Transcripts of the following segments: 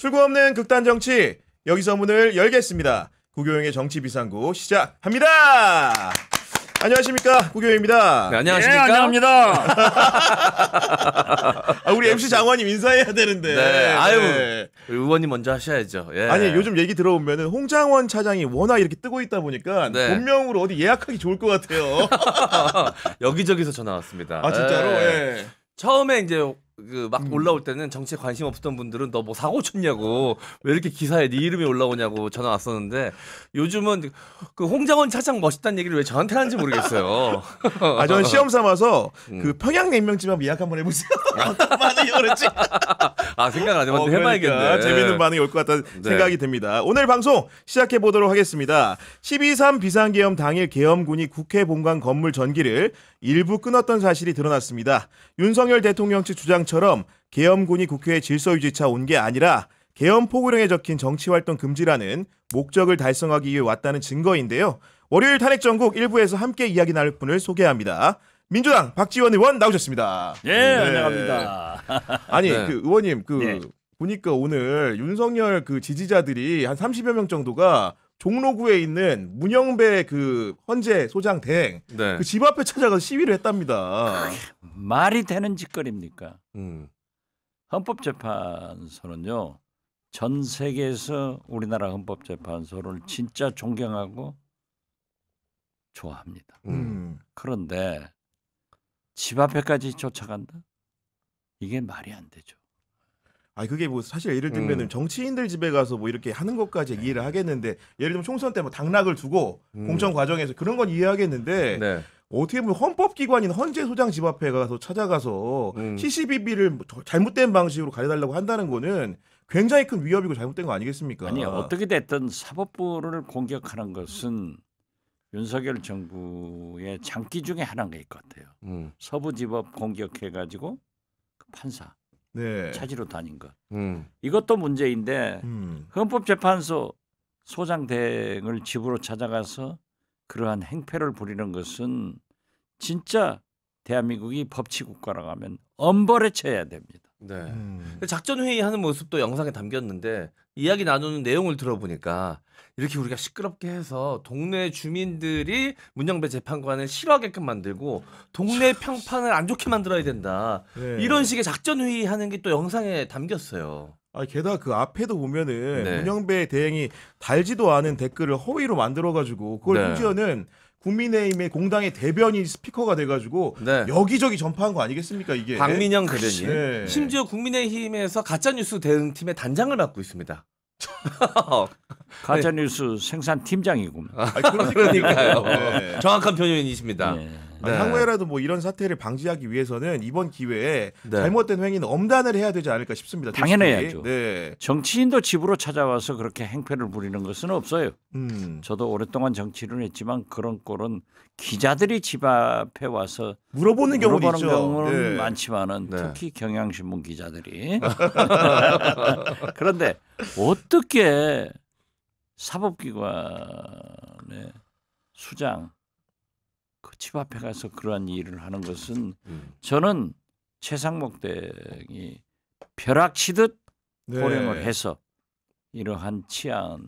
출구 없는 극단 정치, 여기서 문을 열겠습니다. 구교영의 정치 비상구 시작합니다. 안녕하십니까, 구교영입니다. 네, 안녕하십니까. 네, 안녕합니다. 우리 MC 장관님 인사해야 되는데. 네, 아유, 네. 의원님 먼저 하셔야죠. 예. 아니 요즘 얘기 들어보면은 홍장원 차장이 워낙 이렇게 뜨고 있다 보니까 네. 본명으로 어디 예약하기 좋을 것 같아요. 여기저기서 전화 왔습니다. 아 진짜로? 예. 예. 처음에 이제 막 올라올 때는 정치에 관심 없었던 분들은 너 뭐 사고 쳤냐고, 왜 이렇게 기사에 네 이름이 올라오냐고 전화 왔었는데, 요즘은 그 홍장원 차장 멋있다는 얘기를 왜 저한테 하는지 모르겠어요. 아 저는 시험 삼아서 그 평양냉면집 한번 예약 한번 해보세요. 어떤 반응이 오는지. 아, 생각 안 해봤는데 해봐야겠네. 그러니까 재밌는 반응이 올 것 같다는 생각이 듭니다. 오늘 방송 시작해 보도록 하겠습니다. 12.3 비상계엄 당일 계엄군이 국회 본관 건물 전기를 일부 끊었던 사실이 드러났습니다. 윤석열 대통령 측 주장처럼 계엄군이 국회에 질서 유지차 온 게 아니라 계엄 포고령에 적힌 정치활동 금지라는 목적을 달성하기 위해 왔다는 증거인데요. 월요일 탄핵 전국 1부에서 함께 이야기 나눌 분을 소개합니다. 민주당 박지원 의원 나오셨습니다. 예, 안녕합니다. 아니 네. 그 의원님 네. 보니까 오늘 윤석열 그 지지자들이 한 30여 명 정도가 종로구에 있는 문영배 그 헌재 소장 댁 네. 그 집 앞에 찾아가서 시위를 했답니다. 말이 되는 짓거리입니까? 음. 헌법재판소는요, 전 세계에서 우리나라 헌법재판소를 진짜 존경하고 좋아합니다. 그런데 집 앞에까지 쫓아간다? 이게 말이 안 되죠. 아 그게 뭐 사실 예를 들면은 정치인들 집에 가서 뭐 이렇게 하는 것까지 이해를 하겠는데 예를 들면 총선 때 뭐 당락을 두고 공천 과정에서 그런 건 이해하겠는데 네. 어떻게 보면 헌법기관인 헌재 소장 집 앞에 가서 찾아가서 CCBB를 잘못된 방식으로 가려달라고 한다는 거는 굉장히 큰 위협이고 잘못된 거 아니겠습니까? 아니, 어떻게 됐든 사법부를 공격하는 것은 윤석열 정부의 장기 중에 하나인 것 같아요. 서부지법 공격해가지고 그 판사 네. 찾으러 다닌 것. 음. 이것도 문제인데 음. 헌법재판소 소장 댁을 집으로 찾아가서 그러한 행패를 부리는 것은 진짜 대한민국이 법치국가라고 하면 엄벌에 처해야 됩니다. 네. 작전 회의하는 모습도 영상에 담겼는데, 이야기 나누는 내용을 들어보니까 이렇게 우리가 시끄럽게 해서 동네 주민들이 문영배 재판관을 싫어하게끔 만들고 동네 평판을 안 좋게 만들어야 된다. 네. 이런 식의 작전 회의하는 게 또 영상에 담겼어요. 아 게다가 그 앞에도 보면은 네. 문영배 대행이 달지도 않은 댓글을 허위로 만들어가지고 그걸 네. 심지어는 국민의힘의 공당의 대변인 스피커가 돼가지고 네. 여기저기 전파한 거 아니겠습니까 이게? 박민영 대변인. 네. 심지어 국민의힘에서 가짜뉴스 대응팀의 단장을 맡고 있습니다. 가짜뉴스 생산 팀장이고. 그러니까요. 네. 정확한 표현이십니다. 네. 아니, 향후에라도 뭐 이런 사태를 방지하기 위해서는 이번 기회에 네. 잘못된 행위는 엄단을 해야 되지 않을까 싶습니다. 당연해야죠. 솔직히. 네. 정치인도 집으로 찾아와서 그렇게 행패를 부리는 것은 없어요. 음. 저도 오랫동안 정치를 했지만 그런 꼴은 기자들이 집 앞에 와서 물어보는 경우도 물어보는 있죠. 경우는 네. 많지만은 네. 특히 경향신문 기자들이. 그런데 어떻게 사법기관의 수장 그 집 앞에 가서 그러한 일을 하는 것은 저는 최상목 대행이 벼락치듯 네. 호령을 해서 이러한 치안,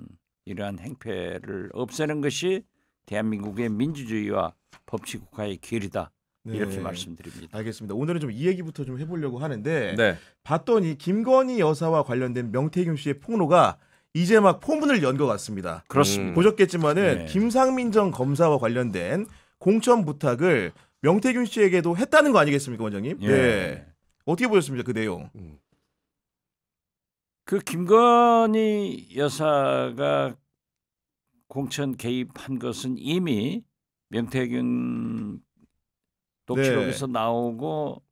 이러한 행패를 없애는 것이 대한민국의 민주주의와 법치국가의 길이다. 네. 이렇게 말씀드립니다. 알겠습니다. 오늘은 좀 이 얘기부터 좀 해보려고 하는데 네. 봤더니 김건희 여사와 관련된 명태균 씨의 폭로가 이제 막 포문을 연 것 같습니다. 그렇습니다. 보셨겠지만은 네. 김상민 전 검사와 관련된 공천 부탁을 명태균 씨에게도 했다는 거 아니겠습니까, 원장님? 예. 네. 어떻게 보셨습니까, 그 내용? 그 김건희 여사가 공천 개입한 것은 이미 명태균 녹취록에서 나오고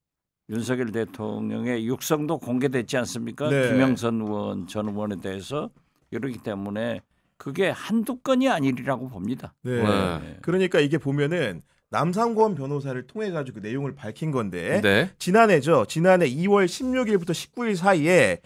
윤석열 대통령의 육성도 공개됐지 않습니까? 네. 김영선 의원 전 의원에 대해서 이러기 때문에 그게 한두 건이 아니라고 봅니다. 네. 네. 그러니까 이게 보면은 남상권 변호사를 통해 가지고 그 내용을 밝힌 건데 네. 지난해 2월 16일부터 19일 사이에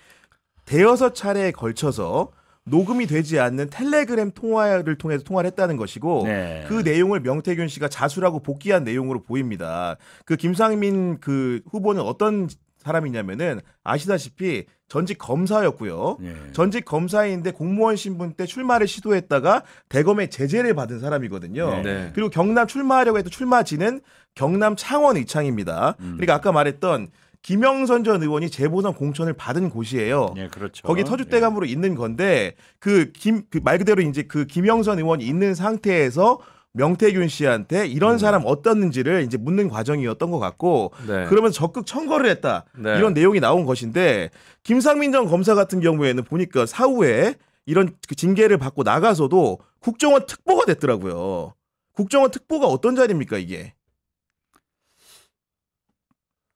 대여섯 차례에 걸쳐서 녹음이 되지 않는 텔레그램 통화를 통해서 통화를 했다는 것이고 네. 그 내용을 명태균 씨가 자수라고 복귀한 내용으로 보입니다. 그 김상민 그 후보는 어떤 사람이냐면은 아시다시피 전직 검사였고요. 예. 전직 검사인데 공무원 신분 때 출마를 시도했다가 대검의 제재를 받은 사람이거든요. 네. 그리고 경남 출마하려고 해도 출마지는 경남 창원 의창입니다. 그러니까 아까 말했던 김영선 전 의원이 재보선 공천을 받은 곳이에요. 예, 그렇죠. 거기 터줏대감으로 있는 건데 말 그대로 이제 그 김영선 의원이 있는 상태에서 명태균 씨한테 이런 사람 어떻는지를 이제 묻는 과정이었던 것 같고 네. 그러면서 적극 청거를 했다 네. 이런 내용이 나온 것인데 김상민 전 검사 같은 경우에는 보니까 사후에 이런 그 징계를 받고 나가서도 국정원 특보가 됐더라고요. 국정원 특보가 어떤 자리입니까 이게?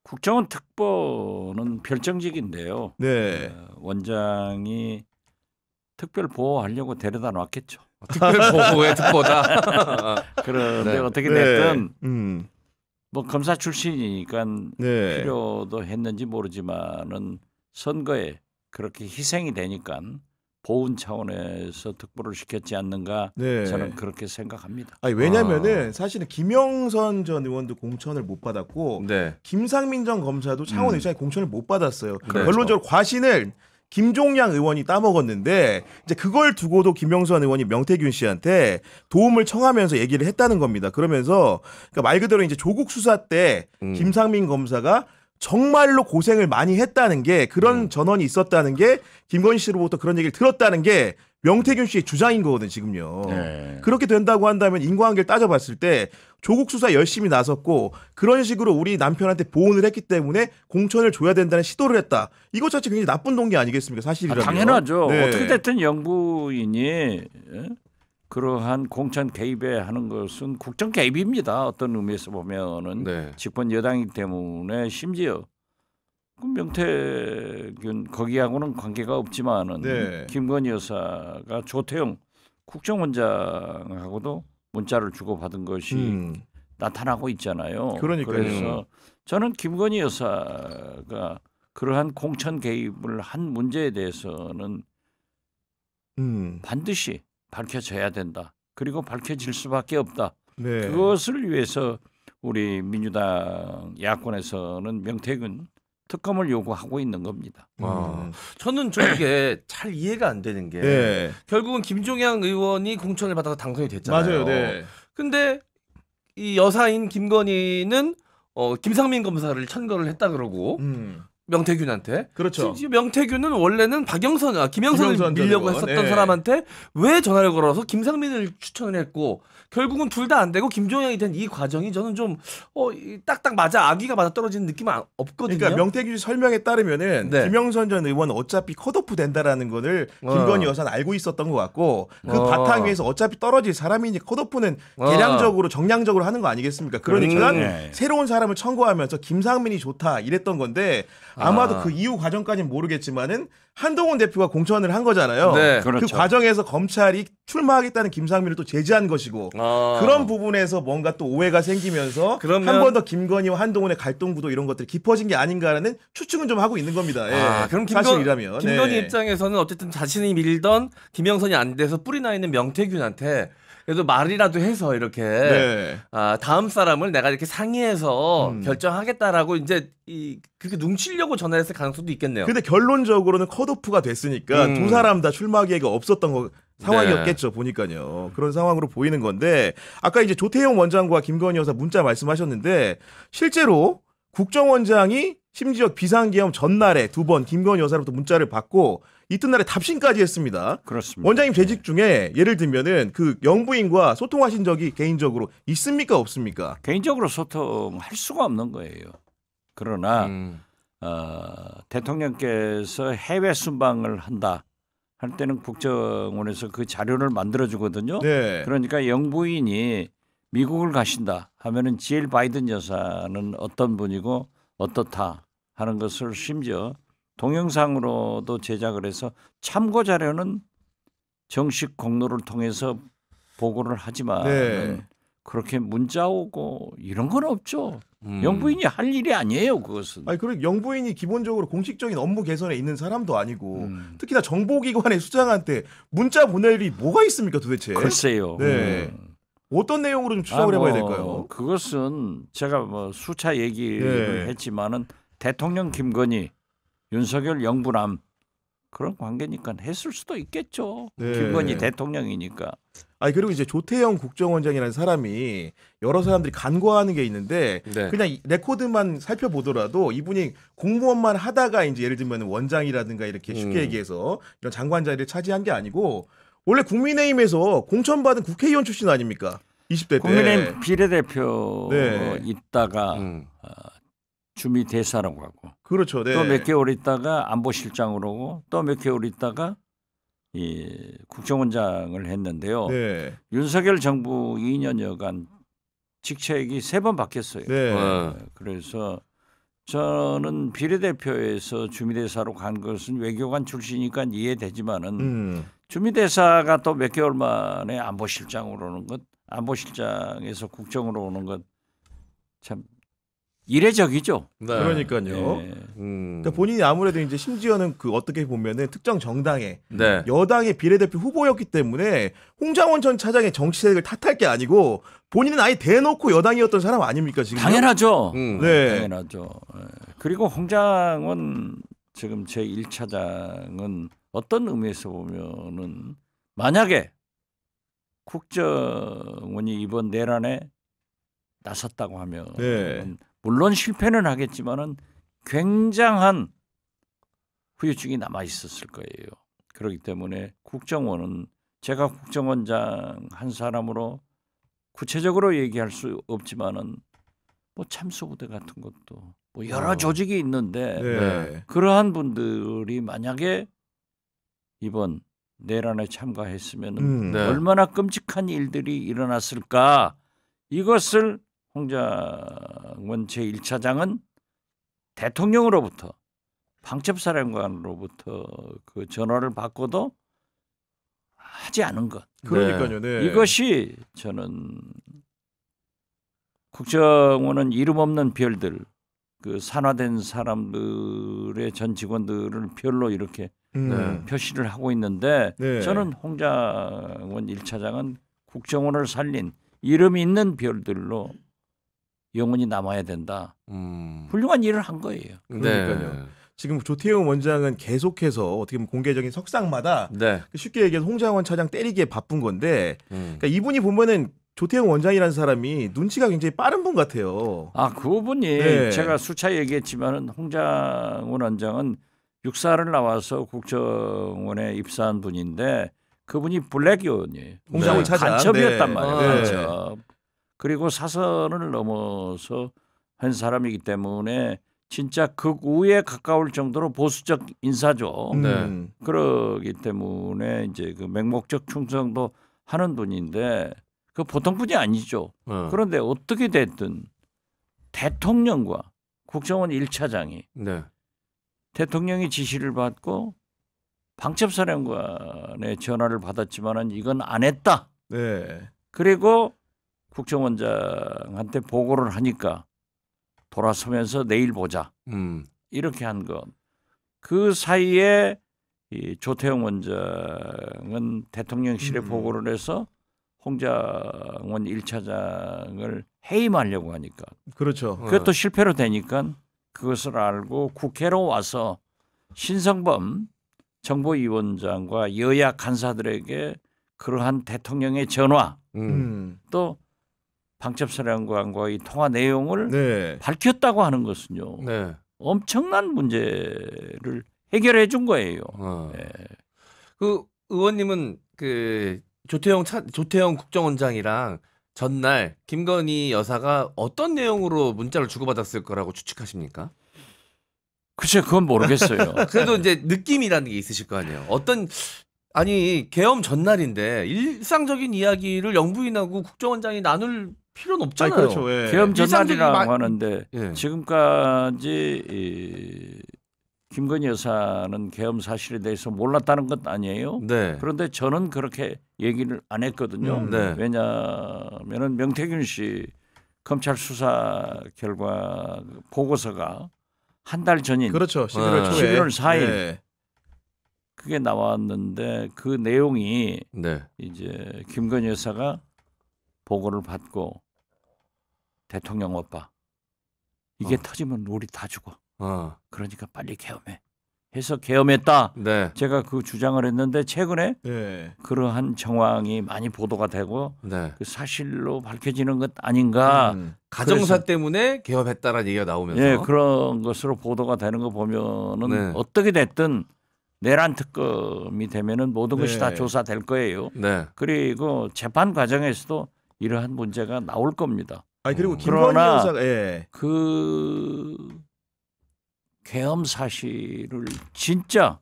국정원 특보는 별정직인데요. 네. 원장이 특별 보호하려고 데려다 놨겠죠. 특별보호의 특보다. 그런데 네. 어떻게 네. 됐든 뭐 검사 출신이니까 네. 필요도 했는지 모르지만은 선거에 그렇게 희생이 되니까 보훈 차원에서 특보를 시켰지 않는가 네. 저는 그렇게 생각합니다. 아니 왜냐면은 사실은 김영선 전 의원도 공천을 못 받았고 네. 김상민 전 검사도 창원 의장이 공천을 못 받았어요. 그렇죠. 결론적으로 과신을 김종양 의원이 따먹었는데 이제 그걸 두고도 김영선 의원이 명태균 씨한테 도움을 청하면서 얘기를 했다는 겁니다. 그러면서 그러니까 말 그대로 이제 조국 수사 때 김상민 검사가 정말로 고생을 많이 했다는 게 그런 전언이 있었다는 게 김건희 씨로부터 그런 얘기를 들었다는 게 명태균 씨의 주장인 거거든 지금요. 네. 그렇게 된다고 한다면 인과관계를 따져봤을 때 조국 수사 열심히 나섰고 그런 식으로 우리 남편한테 보훈을 했기 때문에 공천을 줘야 된다는 시도를 했다. 이것 자체 굉장히 나쁜 동기 아니겠습니까? 사실이라면. 당연하죠. 네. 어떻게 됐든 영부인이 그러한 공천 개입에 하는 것은 국정 개입입니다. 어떤 의미에서 보면은 네. 집권 여당이기 때문에 심지어 그 명태균 거기하고는 관계가 없지만은 네. 김건희 여사가 조태용 국정원장하고도 문자를 주고받은 것이 나타나고 있잖아요. 그러니까요. 그래서 저는 김건희 여사가 그러한 공천 개입을 한 문제에 대해서는 반드시 밝혀져야 된다. 그리고 밝혀질 수밖에 없다. 네. 그것을 위해서 우리 민주당 야권에서는 명태균 특검을 요구하고 있는 겁니다. 저는 좀 이게 잘 이해가 안 되는 게 네. 결국은 김종양 의원이 공천을 받아서 당선이 됐잖아요. 맞아요. 네. 근데 이 여사인 김건희는 김상민 검사를 천거를 했다 그러고 명태균한테. 그렇죠. 심지어 명태균은 원래는 김영선을 전 밀려고 의원. 했었던 네. 사람한테 왜 전화를 걸어서 김상민을 추천을 했고 결국은 둘 다 안 되고 김종양이 된 이 과정이 저는 좀 딱딱 맞아 아기가 맞아 떨어지는 느낌은 없거든요. 그러니까 명태균 씨 설명에 따르면은 네. 김영선 전 의원은 어차피 컷오프 된다라는 거를 김건희 여사는 알고 있었던 것 같고 그 바탕 위에서 어차피 떨어질 사람이니 컷오프는 계량적으로 정량적으로 하는 거 아니겠습니까? 그러니까 네. 새로운 사람을 청구하면서 김상민이 좋다 이랬던 건데 아마도 그 이후 과정까지는 모르겠지만은 한동훈 대표가 공천을 한 거잖아요. 네. 그 그렇죠. 과정에서 검찰이 출마하겠다는 김상민을 또 제지한 것이고 그런 부분에서 뭔가 또 오해가 생기면서 그러면- 한 번 더 김건희와 한동훈의 갈등 구도 이런 것들이 깊어진 게 아닌가라는 추측은 좀 하고 있는 겁니다. 예. 그럼 사실이라면 김건희 네. 입장에서는 어쨌든 자신이 밀던 김영선이 안 돼서 뿌리 나 있는 명태균한테 그래도 말이라도 해서 이렇게 네. 다음 사람을 내가 이렇게 상의해서 결정하겠다라고 이제 그렇게 눈치려고 전화했을 가능성도 있겠네요. 근데 결론적으로는 컷오프가 됐으니까 두 사람 다 출마 기회가 없었던 상황이었겠죠. 보니까요. 그런 상황으로 보이는 건데 아까 이제 조태용 원장과 김건희 여사 문자 말씀하셨는데 실제로 국정원장이 심지어 비상계엄 전날에 두 번 김건희 여사로부터 문자를 받고 이튿날에 답신까지 했습니다. 그렇습니다. 원장님 재직 중에 예를 들면은 그 영부인과 소통하신 적이 개인적으로 있습니까 없습니까? 개인적으로 소통할 수가 없는 거예요. 그러나 대통령께서 해외 순방을 한다 할 때는 국정원에서 그 자료를 만들어 주거든요. 네. 그러니까 영부인이 미국을 가신다 하면은 지엘 바이든 여사는 어떤 분이고 어떻다 하는 것을 심지어 동영상으로도 제작을 해서 참고 자료는 정식 공로를 통해서 보고를 하지만 네. 그렇게 문자 오고 이런 건 없죠. 영부인이 할 일이 아니에요, 그것은. 아니 그리고 영부인이 기본적으로 공식적인 업무 개선에 있는 사람도 아니고 특히나 정보기관의 수장한테 문자 보낼 일이 뭐가 있습니까 도대체? 글쎄요. 네. 어떤 내용으로 좀 추적을 해봐야 될까요? 그것은 제가 뭐 수차 얘기를 네. 했지만은 대통령 김건희, 윤석열 영부남 그런 관계니까 했을 수도 있겠죠. 네. 김건희 대통령이니까. 아니 그리고 이제 조태영 국정원장이라는 사람이 여러 사람들이 간과하는 게 있는데 네. 그냥 레코드만 살펴보더라도 이분이 공무원만 하다가 이제 예를 들면 원장이라든가 이렇게 쉽게 얘기해서 이런 장관 자리를 차지한 게 아니고 원래 국민의힘에서 공천받은 국회의원 출신 아닙니까? 20대 때. 국민의힘 비례대표 네. 있다가 주미 대사라고 가고 그렇죠. 네. 또 몇 개월 있다가 안보실장으로 오고 또 몇 개월 있다가 이 국정원장을 했는데요. 네. 윤석열 정부 2년여간 직책이 3번 바뀌었어요. 네. 그래서 저는 비례대표에서 주미대사로 간 것은 외교관 출신이니까 이해되지만은 주미대사가 또 몇 개월 만에 안보실장으로 오는 것, 안보실장에서 국정으로 오는 것 참 이례적이죠. 네. 그러니까요. 예. 그러니까 본인이 아무래도 이제 심지어는 그 어떻게 보면은 특정 정당의 네. 여당의 비례대표 후보였기 때문에 홍장원 전 차장의 정치색을 탓할 게 아니고 본인은 아예 대놓고 여당이었던 사람 아닙니까 지금? 당연하죠. 네. 당연하죠. 예. 그리고 홍장원 지금 제 1차장은 어떤 의미에서 보면은 만약에 국정원이 이번 내란에 나섰다고 하면 네. 물론 실패는 하겠지만은 굉장한 후유증이 남아 있었을 거예요. 그렇기 때문에 국정원은 제가 국정원장 한 사람으로 구체적으로 얘기할 수 없지만은 뭐 참수부대 같은 것도 뭐 여러 조직이 있는데 네. 그러한 분들이 만약에 이번 내란에 참가했으면 네. 얼마나 끔찍한 일들이 일어났을까. 이것을 홍장원 제1차장은 대통령으로부터 방첩사령관으로부터 그 전화를 받고도 하지 않은 것. 그러니까요. 네. 이것이 저는 국정원은 이름 없는 별들, 그 산화된 사람들의 전 직원들을 별로 이렇게 네. 표시를 하고 있는데 네. 저는 홍장원 1차장은 국정원을 살린 이름 있는 별들로 영원히 남아야 된다. 훌륭한 일을 한 거예요. 그러니까요. 네. 지금 조태용 원장은 계속해서 어떻게 보면 공개적인 석상마다 네. 쉽게 얘기해서 홍장원 차장 때리기에 바쁜 건데 음. 그러니까 이분이 보면은 조태용 원장이라는 사람이 눈치가 굉장히 빠른 분 같아요. 아, 그분이 네. 제가 수차 얘기했지만은 홍장원 원장은 육사를 나와서 국정원에 입사한 분인데 그분이 블랙이원이에요. 홍장원 차장. 간첩이었단 네. 말이에요. 네. 간첩. 그리고 사선을 넘어서 한 사람이기 때문에 진짜 극우에 가까울 정도로 보수적 인사죠. 네. 그러기 때문에 이제 그 맹목적 충성도 하는 분인데 그 보통 분이 아니죠. 그런데 어떻게 됐든 대통령과 국정원 1차장이 네. 대통령이 지시를 받고 방첩사령관의 전화를 받았지만은 이건 안 했다. 네. 그리고 국정원장한테 보고를 하니까 돌아서면서 내일 보자. 이렇게 한 것. 그 사이에 이 조태용 원장은 대통령실에 보고를 해서 홍장원 1차장을 해임하려고 하니까 그렇죠. 그것도 실패로 되니까 그것을 알고 국회로 와서 신성범 정보위원장과 여야 간사들에게 그러한 대통령의 전화 또 방첩사령관과의 통화 내용을 네. 밝혔다고 하는 것은요. 네. 엄청난 문제를 해결해 준 거예요. 네. 그 의원님은 그 조태영 국정원장이랑 전날 김건희 여사가 어떤 내용으로 문자를 주고받았을 거라고 추측하십니까? 글쎄 그건 모르겠어요. 그래도 이제 느낌이라는 게 있으실 거 아니에요. 아니 계엄 전날인데 일상적인 이야기를 영부인하고 국정원장이 나눌 필요는 없잖아요. 아니, 그렇죠. 예. 계엄 전날이라고 일상적인 하는데 예. 지금까지 김건희 여사는 계엄 사실에 대해서 몰랐다는 것 아니에요. 네. 그런데 저는 그렇게 얘기를 안 했거든요. 네. 왜냐하면은 명태균 씨 검찰 수사 결과 보고서가 한 달 전인 그렇죠. 11월 초에 11월 4일 네. 그게 나왔는데 그 내용이 네. 이제 김건희 여사가 보고를 받고 대통령 오빠 이게 터지면 우리 다 죽어. 그러니까 빨리 계엄해. 해서 계엄했다. 네. 제가 그 주장을 했는데 최근에 네. 그러한 정황이 많이 보도가 되고 네. 그 사실로 밝혀지는 것 아닌가. 가정사 때문에 개업했다라는 얘기가 나오면서 예, 그런 것으로 보도가 되는 거 보면은 네. 어떻게 됐든 내란 특검이 되면은 모든 것이 다 네. 조사될 거예요. 네. 그리고 재판 과정에서도 이러한 문제가 나올 겁니다. 아니 그리고 김건희 그러나 여사가 그 계엄 사실을 진짜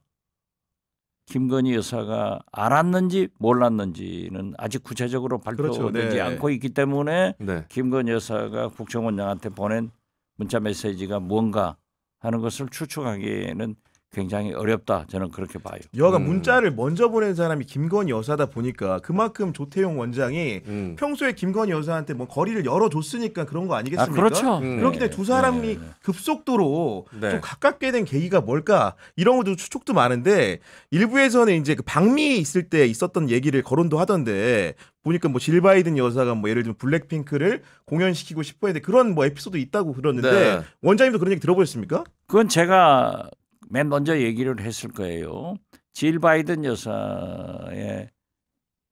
김건희 여사가 알았는지 몰랐는지는 아직 구체적으로 발표되지 그렇죠. 네. 않고 있기 때문에 네. 김건희 여사가 국정원장한테 보낸 문자 메시지가 뭔가 하는 것을 추측하기에는 굉장히 어렵다. 저는 그렇게 봐요. 여하간 문자를 먼저 보낸 사람이 김건희 여사다 보니까 그만큼 조태용 원장이 평소에 김건희 여사한테 뭐 거리를 열어줬으니까 그런 거 아니겠습니까? 그렇죠. 그렇기 때문에 두 사람이 급속도로 네. 좀 가깝게 된 계기가 뭘까 이런 것도 추측도 많은데 일부에서는 이제 그 방미 있을 때 있었던 얘기를 거론도 하던데 보니까 뭐 질 바이든 여사가 뭐 예를 들면 블랙핑크를 공연시키고 싶어 했는데 그런 뭐 에피소드 있다고 그러는데 네. 원장님도 그런 얘기 들어보셨습니까? 그건 제가 맨 먼저 얘기를 했을 거예요. 질 바이든 여사의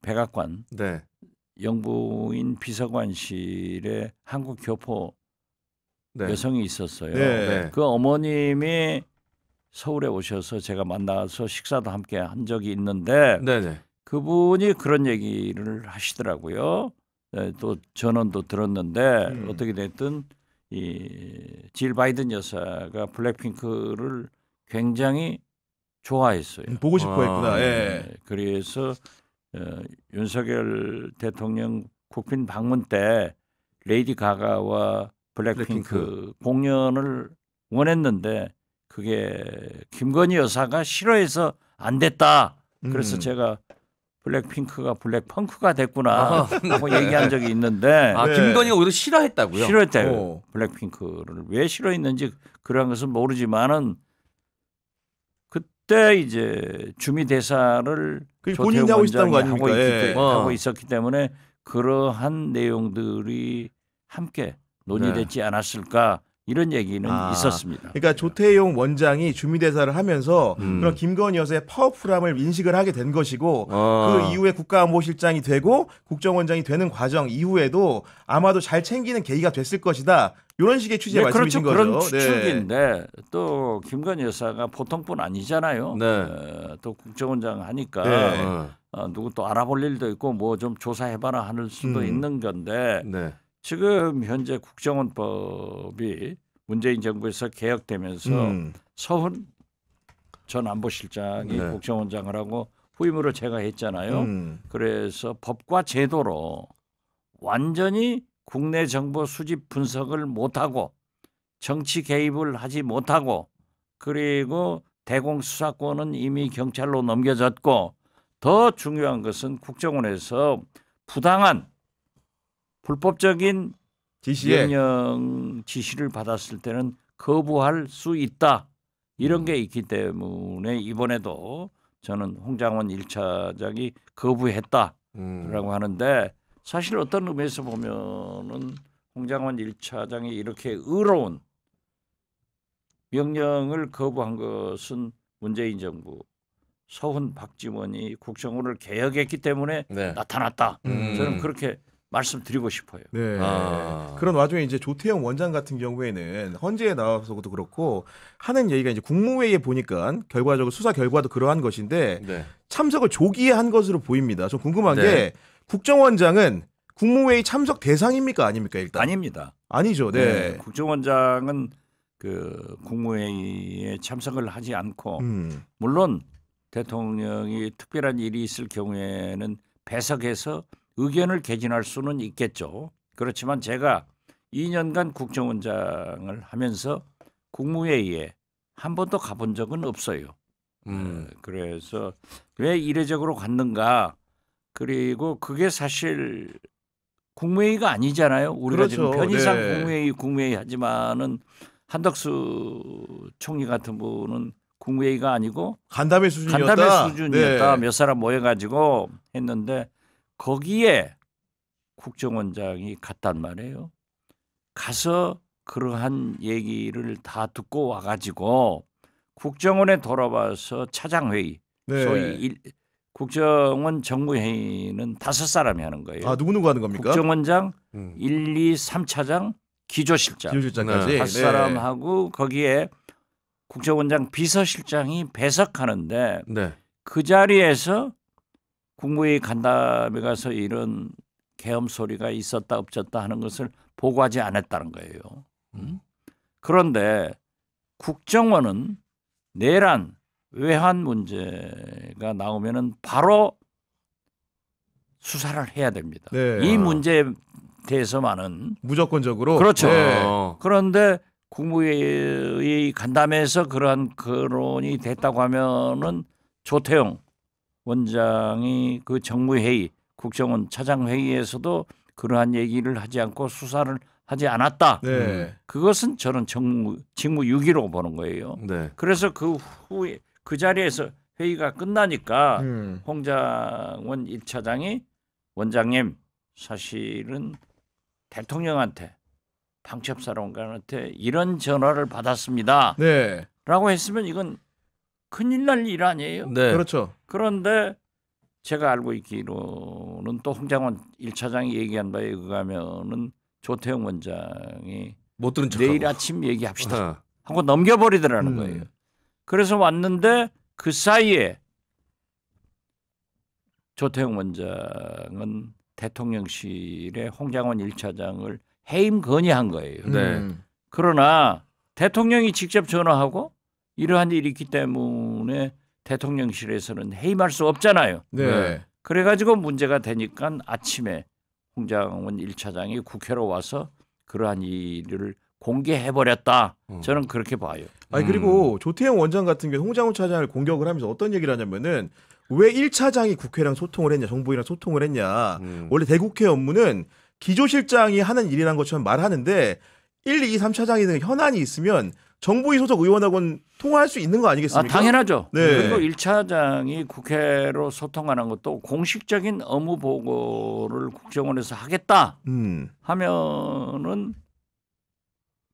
백악관 네. 영부인 비서관실에 한국 교포 네. 여성이 있었어요. 네. 그 어머님이 서울에 오셔서 제가 만나서 식사도 함께 한 적이 있는데 네네. 그분이 그런 얘기를 하시더라고요. 네, 또 전원도 들었는데 어떻게 됐든 이 질 바이든 여사가 블랙핑크를 굉장히 좋아했어요. 보고 싶어 했구나. 네, 그래서 윤석열 대통령 국빈 방문 때 레이디 가가와 블랙핑크 공연을 원했는데 그게 김건희 여사가 싫어해서 안 됐다. 그래서 제가 블랙핑크가 블랙펑크가 됐구나 하고 얘기한 적이 있는데 아, 네. 김건희가 오히려 싫어했다고요? 싫어했대요. 블랙핑크를 왜 싫어했는지 그런 것은 모르지만은 그때 이제 주미 대사를 그게 본인이 하고 있었던 거 아닙니까? 하고 있었기 때문에 그러한 내용들이 함께 논의되지 않았을까 이런 얘기는 있었습니다. 그러니까 조태용 원장이 주미대사를 하면서 그런 김건희 여사의 파워풀함을 인식을 하게 된 것이고 그 이후에 국가안보실장이 되고 국정원장이 되는 과정 이후에도 아마도 잘 챙기는 계기가 됐을 것이다. 이런 식의 취지의 말씀이신 그렇죠. 거죠. 그런 추측인데 또 김건희 여사가 보통뿐 아니잖아요. 네. 또 국정원장 하니까 네. 누구 또 알아볼 일도 있고 뭐 좀 조사해봐라 하는 수도 있는 건데 네. 지금 현재 국정원법이 문재인 정부에서 개혁되면서 서훈 전 안보실장이 네. 국정원장을 하고 후임으로 제가 했잖아요. 그래서 법과 제도로 완전히 국내 정보 수집 분석을 못하고 정치 개입을 하지 못하고 그리고 대공 수사권은 이미 경찰로 넘겨졌고 더 중요한 것은 국정원에서 부당한 불법적인 지시에 명령 지시를 받았을 때는 거부할 수 있다. 이런 게 있기 때문에 이번에도 저는 홍장원 1차장이 거부했다라고 하는데 사실 어떤 의미에서 보면은 홍장원 1차장이 이렇게 의로운 명령을 거부한 것은 문재인 정부 서훈 박지원이 국정원을 개혁했기 때문에 네. 나타났다. 저는 그렇게 말씀드리고 싶어요. 네. 아. 그런 와중에 이제 조태용 원장 같은 경우에는 헌재에 나와서도 그렇고 하는 얘기가 이제 국무회의에 보니까 결과적으로 수사 결과도 그러한 것인데 네. 참석을 조기에 한 것으로 보입니다. 좀 궁금한 네. 게 국정원장은 국무회의 참석 대상입니까 아닙니까 일단? 아닙니다. 아니죠. 네. 국정원장은 그 국무회의에 참석을 하지 않고 물론 대통령이 특별한 일이 있을 경우에는 배석해서 의견을 개진할 수는 있겠죠. 그렇지만 제가 2년간 국정원장을 하면서 국무회의에 한 번도 가본 적은 없어요. 그래서 왜 이례적으로 갔는가? 그리고 그게 사실 국무회의가 아니잖아요. 우리가 그렇죠. 지금 편의상 네. 국무회의 하지만은 한덕수 총리 같은 분은 국무회의가 아니고 간담회 수준이었다. 간담회 수준이었다. 네. 몇 사람 모여가지고 했는데 거기에 국정원장이 갔단 말이에요. 가서 그러한 얘기를 다 듣고 와가지고 국정원에 돌아와서 차장회의, 네. 소위 국정원 정무회의는 5사람이 하는 거예요. 아 누구 하는 겁니까? 국정원장, 음. 1, 2, 3차장, 기조실장 기조실장까지. 5사람하고 거기에 국정원장 비서실장이 배석하는데 네. 그 자리에서 국무회의 간담회 가서 이런 계엄 소리가 있었다 없었다 하는 것을 보고하지 않았다는 거예요. 그런데 국정원은 내란 외환 문제가 나오면은 바로 수사를 해야 됩니다. 네. 이 문제에 대해서만은 무조건적으로. 그렇죠. 네. 그런데 국무회의 간담회에서 그러한 거론이 됐다고 하면은 조태용 원장이 그 정무회의 국정원 차장회의에서도 그러한 얘기를 하지 않고 수사를 하지 않았다. 네. 그것은 저는 직무유기로 보는 거예요. 네. 그래서 그 후에 그 자리에서 회의가 끝나니까 음. 홍장원 1차장이 원장님 사실은 대통령한테 방첩사령관한테 이런 전화를 받았습니다. 네. 라고 했으면 이건 큰일 날 일 아니에요. 네. 그렇죠. 그런데 제가 알고 있기로는 또 홍장원 1차장이 얘기한 바에 의하면은 조태용 원장이 못 들은 척하고. 내일 아침 얘기합시다 어. 하고 넘겨버리더라는 거예요. 그래서 왔는데 그 사이에 조태용 원장은 대통령실에 홍장원 1차장을 해임 건의한 거예요. 네. 그러나 대통령이 직접 전화하고 이러한 일이 있기 때문에 대통령실에서는 해임할 수 없잖아요. 네. 그래가지고 문제가 되니까 아침에 홍장원 1차장이 국회로 와서 그러한 일을 공개해버렸다. 저는 그렇게 봐요. 아니 그리고 조태용 원장 같은 경우 홍장훈 차장을 공격을 하면서 어떤 얘기를 하냐면은 왜 1차장이 국회랑 소통을 했냐, 정부랑 소통을 했냐. 원래 대국회 업무는 기조실장이 하는 일이란 것처럼 말하는데 1, 2, 3차장이 등 현안이 있으면 정부위 소속 의원하고는 통화할 수 있는 거 아니겠습니까? 당연하죠. 네. 그리고 1차장이 국회로 소통하는 것도 공식적인 업무 보고를 국정원에서 하겠다 하면은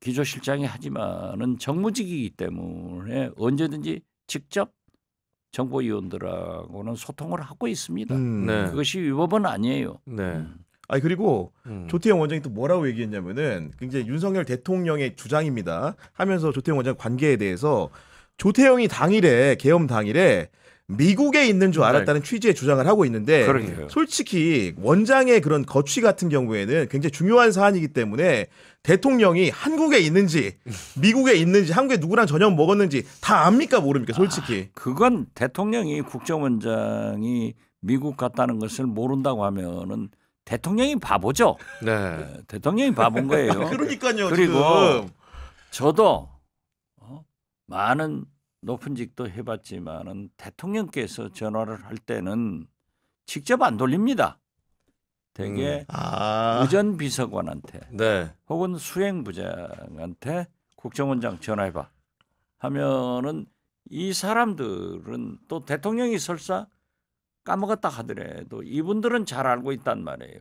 기조실장이 하지만은 정무직이기 때문에 언제든지 직접 정보위원들하고는 소통을 하고 있습니다. 네. 그것이 위법은 아니에요. 네. 아니 그리고 조태용 원장이 또 뭐라고 얘기했냐면은 굉장히 윤석열 대통령의 주장입니다. 하면서 조태용 원장 관계에 대해서 조태용이 당일에 계엄 당일에 미국에 있는 줄 알았다는 취지의 주장을 하고 있는데 그러게요. 솔직히 원장의 그런 거취 같은 경우에는 굉장히 중요한 사안이기 때문에 대통령이 한국에 있는지 미국에 있는지 한국에 누구랑 저녁 먹었는지 다 압니까 모릅니까 솔직히. 그건 대통령이 국정원장이 미국 갔다는 것을 모른다고 하면은 대통령이 바보죠. 네. 대통령이 바본 거예요. 그러니까요. 그리고 지금. 저도 많은 높은 직도 해봤지만은 대통령께서 전화를 할 때는 직접 안 돌립니다. 되게 의전 비서관한테 네. 혹은 수행부장한테 국정원장 전화해봐 하면은 이 사람들은 또 대통령이 설사 까먹었다 하더라도 이분들은 잘 알고 있단 말이에요.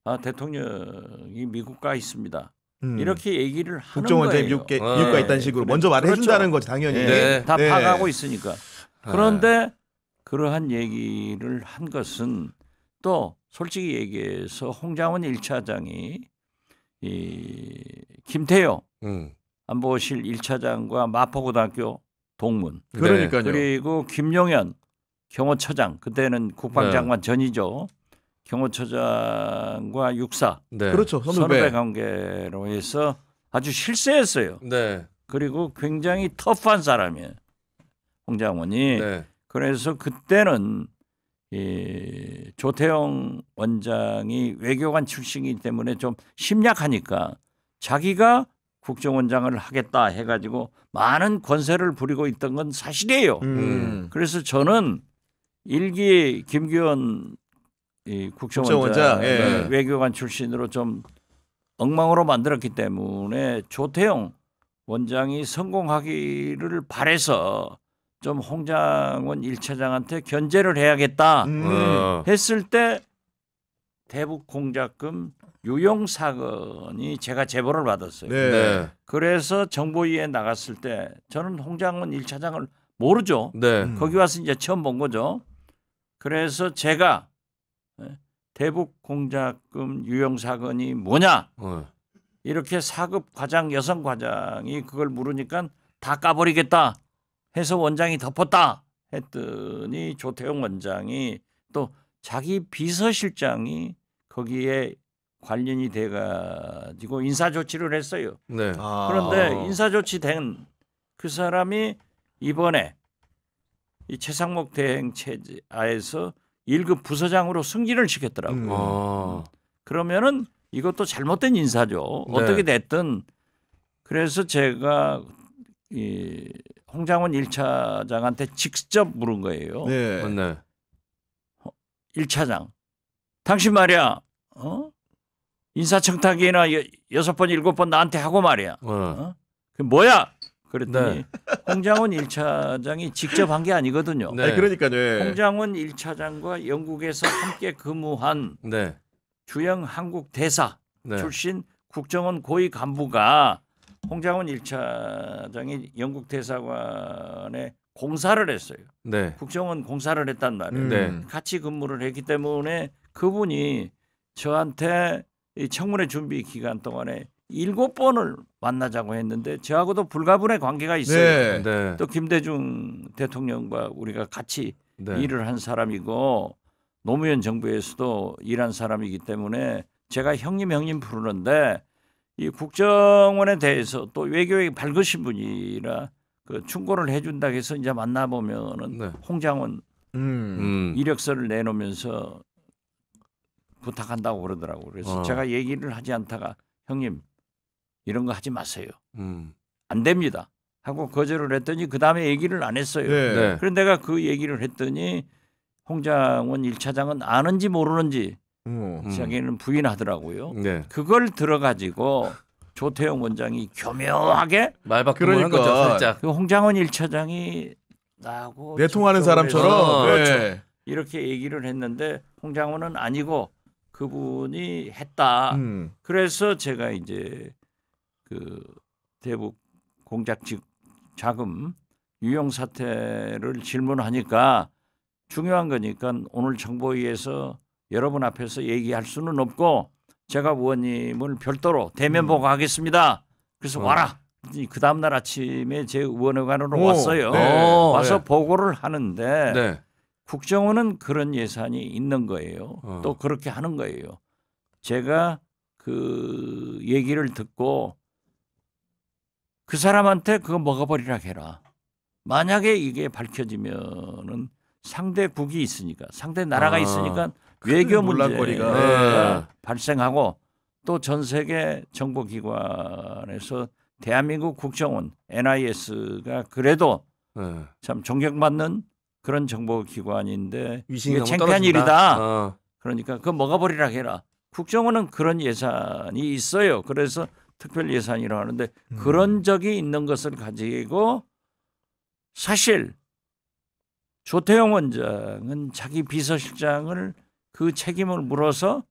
아, 대통령이 미국 가 있습니다. 이렇게 얘기를 하는 국정원장이 거예요. 미국가 있다는 식으로 먼저 말을 그렇죠. 해준다는 거지 당연히. 네. 다 네. 파악하고 있으니까. 그런데 그러한 얘기를 한 것은 또 솔직히 얘기해서 홍장원 1차장이 이 김태효 안보실 1차장과 마포고등학교 동문 그러니까요. 그리고 김용현 경호처장 그때는 국방장관 전이죠. 경호처장과 육사 네. 그렇죠. 선후배 관계로 해서 아주 실세했어요. 네. 그리고 굉장히 터프한 사람이에요. 홍장원이. 네. 그래서 그때는 이 조태용 원장이 외교관 출신이기 때문에 좀 심약하니까 자기가 국정원장을 하겠다 해가지고 많은 권세를 부리고 있던 건 사실이에요. 그래서 저는 일기 김규현 이 국정원장 예. 외교관 출신으로 좀 엉망으로 만들었기 때문에 조태용 원장이 성공하기를 바래서 좀 홍장원 1차장한테 견제를 해야겠다 했을 때 대북 공작금 유용 사건이 제가 제보를 받았어요. 네. 네. 그래서 정보위에 나갔을 때 저는 홍장원 1차장을 모르죠. 네. 거기 와서 이제 처음 본 거죠. 그래서 제가 대북 공작금 유용 사건이 뭐냐 이렇게 4급 과장 여성 과장이 그걸 물으니까 다 까버리겠다 해서 원장이 덮었다 했더니 조태용 원장이 또 자기 비서실장이 거기에 관련이 돼가지고 인사조치를 했어요. 네. 그런데 인사조치 된 그 사람이 이번에 이 최상목 대행체제하에서 1급 부서장으로 승진을 시켰더라고요. 그러면은 이것도 잘못된 인사죠. 네. 어떻게 됐든 그래서 제가 이 홍장원 1차장한테 직접 물은 거예요. 네. 네. 1차장, 당신 말이야, 인사청탁이나 6번, 7번 나한테 하고 말이야. 그 뭐야? 그랬더니 네. 홍장원 1차장이 직접 한 게 아니거든요. 네. 아니, 그러니까요. 홍장원 1차장과 영국에서 함께 근무한 네. 주영 한국 대사 네. 출신 국정원 고위 간부가 홍장원 1차장이 영국 대사관에 공사를 했어요. 네. 국정원 공사를 했단 말이에요. 네. 같이 근무를 했기 때문에 그분이 저한테 이 청문회 준비 기간 동안에 7번을 만나자고 했는데 저하고도 불가분의 관계가 있어요. 네. 네. 또 김대중 대통령과 우리가 같이 네. 일을 한 사람이고 노무현 정부에서도 일한 사람이기 때문에 제가 형님 부르는데 이 국정원에 대해서 또 외교에 밝으신 분이라 그 충고를 해준다 해서 이제 만나보면은 네. 홍장원 이력서를 내놓으면서 부탁한다고 그러더라고요. 그래서 제가 얘기를 하지 않다가 형님 이런 거 하지 마세요. 안 됩니다. 하고 거절을 했더니 그 다음에 얘기를 안 했어요. 네. 네. 그런데 내가 그 얘기를 했더니 홍장원 1차장은 아는지 모르는지 자기는 부인하더라고요. 네. 그걸 들어가지고 조태용 원장이 교묘하게 말 바꾸는 그러니까. 거죠, 살짝. 그 홍장원 1차장이 나하고 내통하는 직접을 해서 사람처럼. 그렇죠. 네. 이렇게 얘기를 했는데 홍장원은 아니고 그분이 했다. 음. 그래서 제가 이제 그 대북 공작직 자금 유용 사태를 질문하니까 중요한 거니까 오늘 정보위에서 여러분 앞에서 얘기할 수는 없고 제가 의원님을 별도로 대면 보고하겠습니다. 그래서 와라. 그 다음날 아침에 제 의원회관으로 왔어요. 네. 와서 네. 보고를 하는데 네. 국정원은 그런 예산이 있는 거예요. 또 그렇게 하는 거예요. 제가 그 얘기를 듣고 그 사람한테 그거 먹어버리라 해라. 만약에 이게 밝혀지면은 상대국이 있으니까 상대 나라가 있으니까 외교 논란거리가. 문제가 네. 발생하고 또 전 세계 정보기관에서 대한민국 국정원 NIS가 그래도 네. 참 존경받는 그런 정보기관인데 위신이 이게 너무 창피한 떨어진다. 일이다. 그러니까 그거 먹어버리라 해라. 국정원은 그런 예산이 있어요. 그래서 특별 예산이라고 하는데 그런 적이 있는 것을 가지고 사실 조태용 원장은 자기 비서실장을 그 책임을 물어서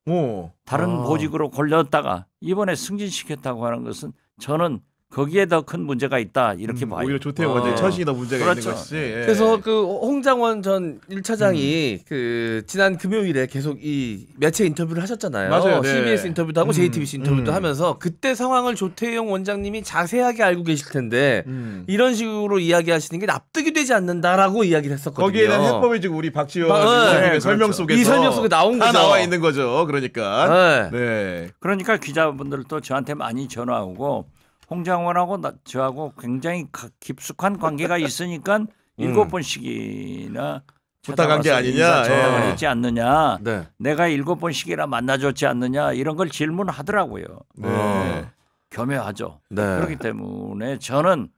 오. 다른 보직으로 골렸다가 이번에 승진시켰다고 하는 것은 저는 거기에 더 큰 문제가 있다 이렇게 봐요. 오히려 조태용 원장의 처신이 더 문제가 그렇죠. 있는 것이지. 예. 그래서 그 홍장원 전 1차장이 그 지난 금요일에 계속 이 매체 인터뷰를 하셨잖아요. 맞아요. 네. CBS 인터뷰도 하고 JTBC 인터뷰도 하면서 그때 상황을 조태용 원장님이 자세하게 알고 계실 텐데 이런 식으로 이야기하시는 게 납득이 되지 않는다라고 이야기를 했었거든요. 거기에 대한 해법이 지금 우리 박지원 네, 의원님의 설명 그렇죠. 속에서 이 설명 속에 나온 다 거죠. 나와 있는 거죠. 그러니까. 네. 네. 그러니까 기자분들도 저한테 많이 전화 오고 홍장원하고 저하고 굉장히 깊숙한 관계가 있으니까 7번씩이나 부탁한 게 아니냐. 전화를 예. 했지 않느냐. 네. 내가 7번씩이나 만나줬지 않느냐 이런 걸 질문하더라고요. 네. 교묘하죠. 네. 그렇기 때문에 저는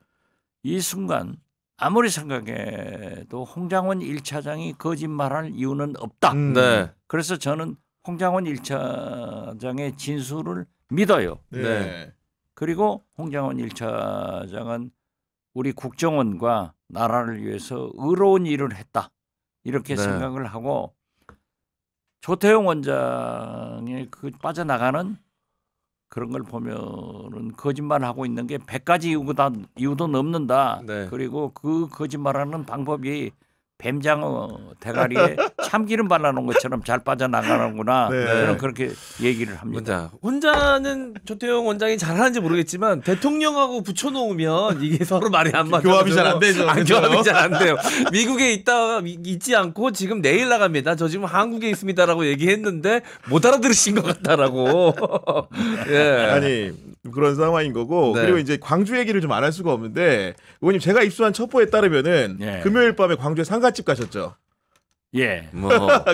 이 순간 아무리 생각해도 홍장원 1차장이 거짓말할 이유는 없다. 네. 그래서 저는 홍장원 1차장의 진술을 믿어요. 네. 그리고 홍장원 1차장은 우리 국정원과 나라를 위해서 의로운 일을 했다. 이렇게 네. 생각을 하고 조태용 원장의 그 빠져나가는 그런 걸 보면은 거짓말하고 있는 게 100가지 이유도 넘는다. 네. 그리고 그 거짓말하는 방법이 뱀장어 대가리에 참기름 발라놓은 것처럼 잘 빠져나가는구나. 네. 저는 그렇게 얘기를 합니다. 혼자는 조태용 원장이 잘하는지 모르겠지만 대통령하고 붙여놓으면 이게 서로 말이 안 맞아요. 교합이 잘안 되죠. 그죠? 교합이 잘 안 돼요. 미국에 있지 않고 지금 내일 나갑니다. 저 지금 한국에 있습니다라고 얘기했는데 못 알아들으신 것 같다라고. 예. 아니 그런 상황인 거고 네. 그리고 이제 광주 얘기를 좀 안 할 수가 없는데 의원님 제가 입수한 첩보에 따르면은 예. 금요일 밤에 광주에 상가집 가셨죠. 예. 뭐.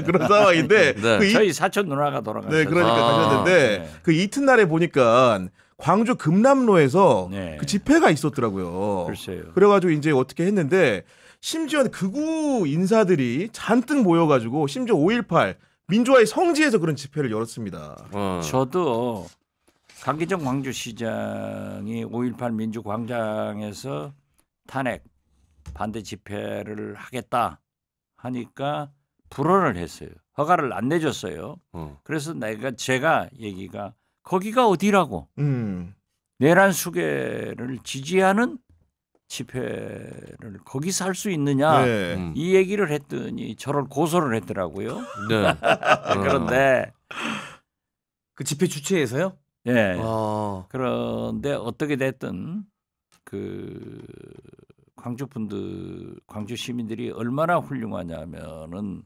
그런 상황인데 네. 그 저희 사촌 누나가 돌아가셨어요. 네, 그러니까 아, 가셨는데 네. 그 이튿날에 보니까 광주 금남로에서 네. 그 집회가 있었더라고요. 글쎄요. 그래가지고 이제 어떻게 했는데 심지어 극우 인사들이 잔뜩 모여가지고 심지어 5.18 민주화의 성지에서 그런 집회를 열었습니다. 저도 강기정 광주시장이 5.18 민주광장에서 탄핵 반대 집회를 하겠다 하니까 불허를 했어요. 허가를 안 내줬어요. 그래서 제가 얘기가 거기가 어디라고 내란 수계를 지지하는 집회를 거기서 할 수 있느냐 네. 이 얘기를 했더니 저를 고소를 했더라고요. 네. 그런데 그 집회 주최에서요? 예. 아. 그런데 어떻게 됐든 그 광주 시민들이 얼마나 훌륭하냐면은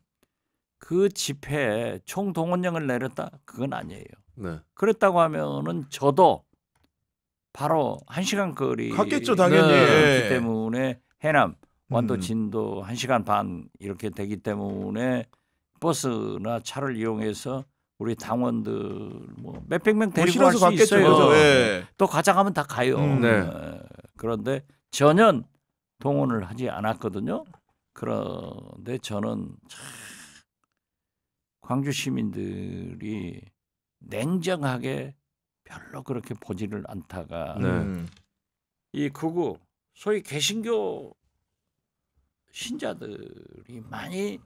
그 집회에 총동원령을 내렸다 그건 아니에요. 네. 그랬다고 하면은 저도 바로 1시간 거리 갔겠죠, 당연히. 그렇기 예. 때문에 해남 완도 음. 진도 1시간 반 이렇게 되기 때문에 버스나 차를 이용해서 우리 당원들 뭐 몇백 명 데리고 갈 실어서 수 갔겠죠. 있어요. 그죠? 예. 또 가자 하면 다 가요. 네. 그런데 전혀 동원을 하지 않았거든요. 그런데 저는 참 광주 시민들이 냉정하게 별로 그렇게 보지를 않다가 네. 이 극우 소위 개신교 신자들이 많이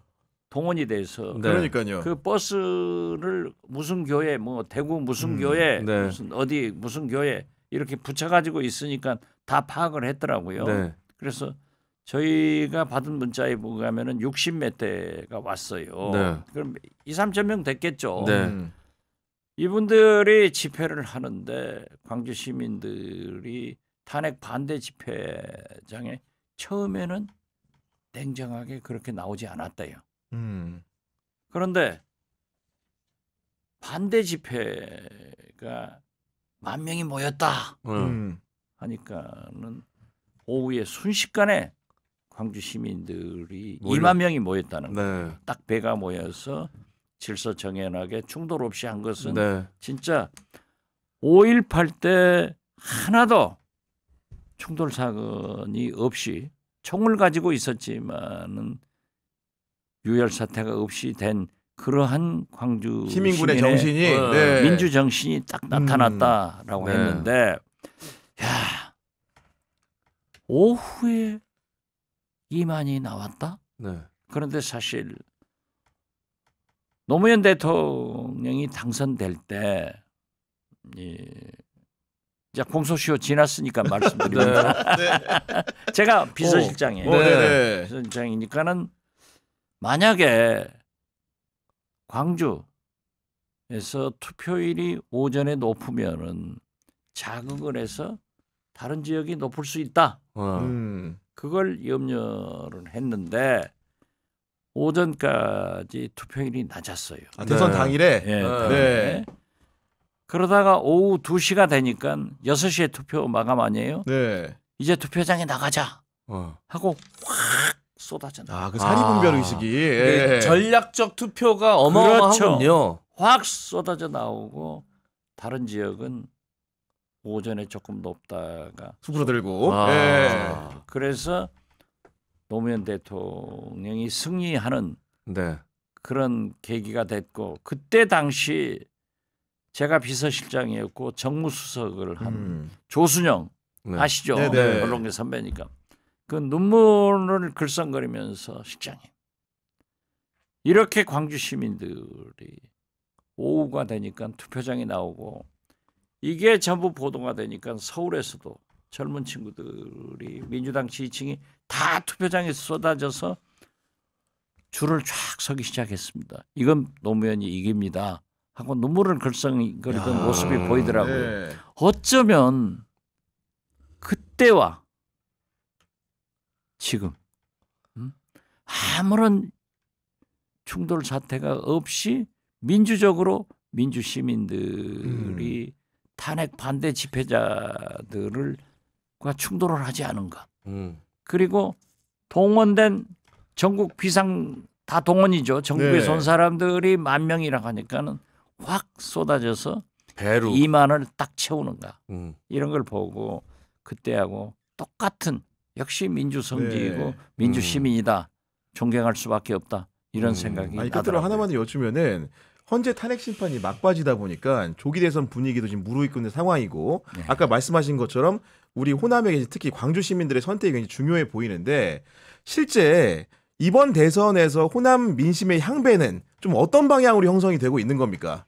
동원이 돼서 네. 그러니까요. 그 버스를 무슨 교회 뭐 대구 무슨 교회 네. 무슨 어디 무슨 교회 이렇게 붙여가지고 있으니까 다 파악을 했더라고요. 네. 그래서 저희가 받은 문자에 보면은 60몇 대가 왔어요. 네. 그럼 2, 3천 명 됐겠죠. 네. 이분들이 집회를 하는데 광주 시민들이 탄핵 반대 집회장에 처음에는 냉정하게 그렇게 나오지 않았대요. 그런데 반대 집회가 10,000명이 모였다 하니까는 오후에 순식간에 광주 시민들이 2만 명이 모였다는 거예요. 네. 딱 배가 모여서 질서정연하게 충돌 없이 한 것은 네. 진짜 5.18 때 하나도 충돌 사건이 없이 총을 가지고 있었지만은 유혈 사태가 없이 된 그러한 광주 시민군의 시민의 정신이 네. 민주 정신이 딱 나타났다라고 네. 했는데 야 오후에 2만이 나왔다. 네. 그런데 사실 노무현 대통령이 당선될 때 이제 공소시효 지났으니까 말씀드립니다. 네. 제가 비서실장이에요. 네. 비서실장이니까는 만약에 광주에서 투표율이 오전에 높으면은 자극을 해서 다른 지역이 높을 수 있다. 그걸 염려를 했는데 오전까지 투표율이 낮았어요. 아, 대선 네. 당일에. 예, 네. 그러다가 오후 2시가 되니까 6시에 투표 마감 아니에요? 네. 이제 투표장에 나가자 하고 확 쏟아져 나와. 아, 그 사리분별 의식이. 이게 예. 전략적 투표가 어마어마하군요. 확 쏟아져 나오고 다른 지역은 오전에 조금 높다가 수그러들고. 아. 예. 그래서 노무현 대통령이 승리하는 네. 그런 계기가 됐고 그때 당시 제가 비서실장이었고 정무수석을 한 조순영 네. 아시죠? 네네. 언론계 선배니까 그 눈물을 글썽거리면서 실장님 이렇게 광주 시민들이 오후가 되니까 투표장에 나오고 이게 전부 보도가 되니까 서울에서도 젊은 친구들이 민주당 지지층이 다 투표장에 쏟아져서 줄을 쫙 서기 시작했습니다. 이건 노무현이 이깁니다 하고 눈물을 글썽거리던 모습이 보이더라고요. 네. 어쩌면 그때와 지금 아무런 충돌 사태가 없이 민주적으로 민주 시민들이 탄핵 반대 집회자들과 충돌을 하지 않은 것. 그리고 동원된 전국 비상 다 동원이죠. 전국에서 온 사람들이 10,000명이라고 하니까는 확 쏟아져서 배로 2만을 딱 채우는가. 이런 걸 보고 그때하고 똑같은 역시 민주 성지이고 민주 시민이다. 존경할 수밖에 없다. 이런 생각이 아니 끝으로 나더라고요. 하나만 여쭈면은 현재 탄핵 심판이 막바지다 보니까 조기 대선 분위기도 지금 무르익고 있는 상황이고 네. 아까 말씀하신 것처럼 우리 호남에 특히 광주 시민들의 선택이 굉장히 중요해 보이는데 실제 이번 대선에서 호남 민심의 향배는 좀 어떤 방향으로 형성이 되고 있는 겁니까?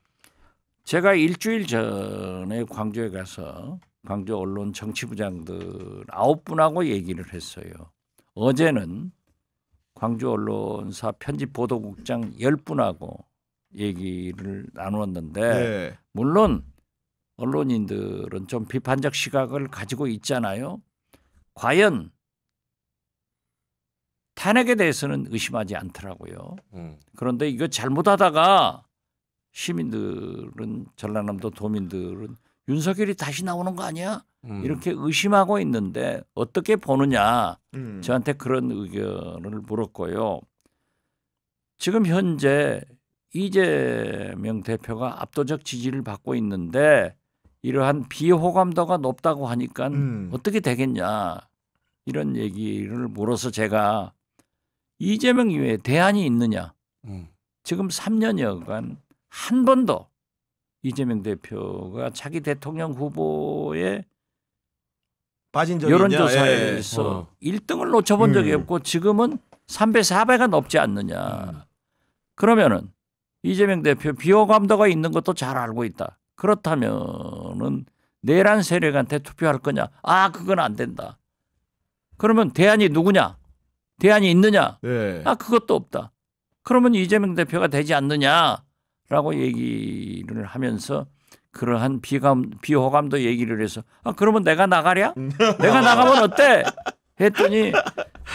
제가 일주일 전에 광주에 가서 광주 언론 정치부장들 9분하고 얘기를 했어요. 어제는 광주 언론사 편집보도국장 10분하고 얘기를 나누었는데 네. 물론 언론인들은 좀 비판적 시각을 가지고 있잖아요. 과연 탄핵에 대해서는 의심하지 않더라고요. 그런데 이거 잘못하다가 시민들은 전라남도 도민들은 윤석열이 다시 나오는 거 아니야? 이렇게 의심하고 있는데 어떻게 보느냐 저한테 그런 의견을 물었고요. 지금 현재 이재명 대표가 압도적 지지를 받고 있는데 이러한 비호감도가 높다고 하니까 어떻게 되겠냐 이런 얘기를 물어서 제가 이재명 이외에 대안이 있느냐 지금 3년여간 한 번도 이재명 대표가 자기 대통령 후보의 빠진 적이 여론조사에서 1등을 놓쳐본 적이 없고 지금은 3배 4배가 높지 않느냐. 그러면은 이재명 대표 비호감도가 있는 것도 잘 알고 있다. 그렇다면은 내란 세력한테 투표할 거냐? 아 그건 안 된다. 그러면 대안이 누구냐? 대안이 있느냐? 네. 아 그것도 없다. 그러면 이재명 대표가 되지 않느냐라고 얘기를 하면서 그러한 비호감도 얘기를 해서 아 그러면 내가 나가랴? 내가 나가면 어때? 했더니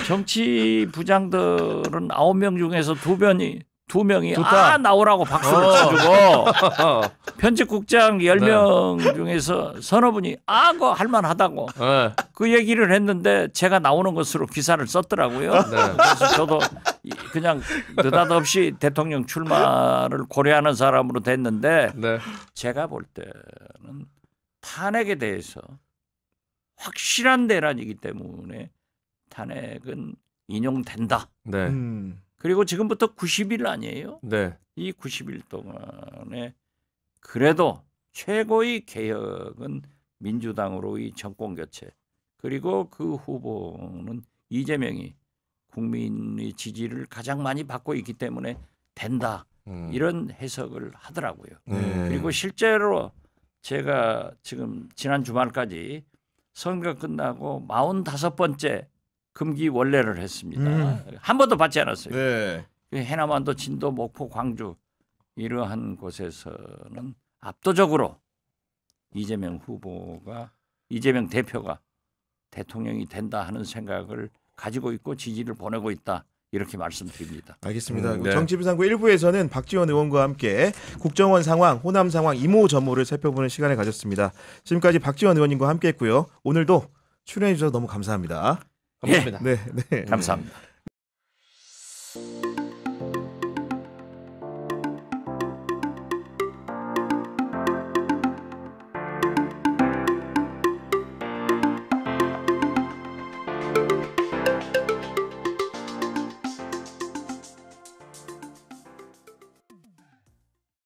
정치 부장들은 9명 중에서 2명이 좋다. 아 나오라고 박수를 쳐주고 편집국장 10명 중에서 서너 분이 아 그거 할만하다고 그 얘기를 했는데 제가 나오는 것으로 기사를 썼더라고요. 그래서 저도 그냥 느닷없이 대통령 출마를 고려하는 사람으로 됐는데 제가 볼 때는 탄핵에 대해서 확실한 대란이기 때문에 탄핵은 인용된다. 그리고 지금부터 90일 아니에요? 이 90일 동안에 그래도 최고의 개혁은 민주당으로의 정권 교체 그리고 그 후보는 이재명이 국민의 지지를 가장 많이 받고 있기 때문에 된다. 이런 해석을 하더라고요. 그리고 실제로 제가 지금 지난 주말까지 선거 끝나고 45번째 금기 원래를 했습니다. 한 번도 받지 않았어요. 네. 해남완도, 진도, 목포, 광주 이러한 곳에서는 압도적으로 이재명 대표가 대통령이 된다 하는 생각을 가지고 있고 지지를 보내고 있다. 이렇게 말씀드립니다. 알겠습니다. 정치부상구 1부에서는 박지원 의원과 함께 국정원 상황, 호남 상황, 이모저모를 살펴보는 시간을 가졌습니다. 지금까지 박지원 의원님과 함께했고요. 오늘도 출연해 주셔서 너무 감사합니다. 감사합니다. 네. 감사합니다.